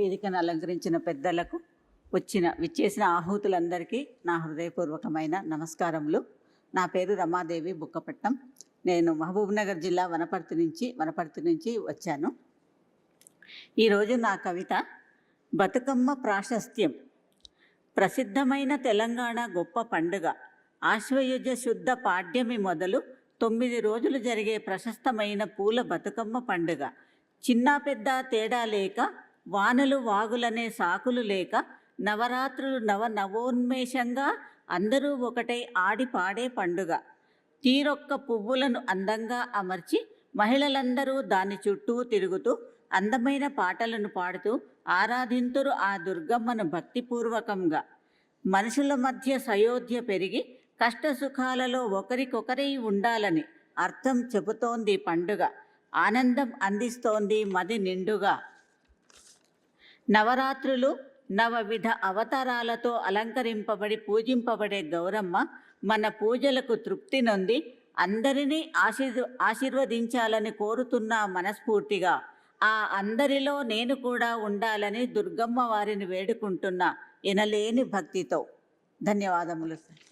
వేదికను అలంకరించిన పెద్దలకు విచ్చేసిన ఆహూతులందరికీ నా హృదయపూర్వకమైన నమస్కారములు. నా పేరు రమాదేవి బుక్కపట్నం. నేను మహబూబ్నగర్ జిల్లా వనపర్తి నుంచి వచ్చాను. ఈరోజు నా కవిత బతుకమ్మ ప్రాశస్త్యం. ప్రసిద్ధమైన తెలంగాణ గొప్ప పండుగ. ఆశ్వయుజ శుద్ధ పాడ్యమి మొదలు 9 రోజులు జరిగే ప్రశస్తమైన పూల బతుకమ్మ పండుగ. చిన్న పెద్ద తేడా లేక, వానలు వాగులనే సాకులు లేక, నవరాత్రులు నవోన్మేషంగా అందరూ ఒకటై ఆడి పాడే పండుగ. తీరొక్క పువ్వులను అందంగా అమర్చి మహిళలందరూ దాని చుట్టూ తిరుగుతూ అందమైన పాటలను పాడుతూ ఆరాధింతురు ఆ దుర్గమ్మను భక్తిపూర్వకంగా. మనుషుల మధ్య సయోధ్య పెరిగి కష్టసుఖాలలో ఒకరికొకరై ఉండాలని అర్థం చెబుతోంది పండుగ. ఆనందం అందిస్తోంది మది నిండుగా. నవరాత్రులు నవవిధ అవతారాలతో అలంకరింపబడి పూజింపబడే గౌరమ్మ మన పూజలకు తృప్తి నొంది అందరినీ ఆశీర్వదించాలని కోరుతున్నా మనస్ఫూర్తిగా. ఆ అందరిలో నేను కూడా ఉండాలని దుర్గమ్మ వారిని వేడుకుంటున్నా ఎనలేని భక్తితో. ధన్యవాదములు సార్.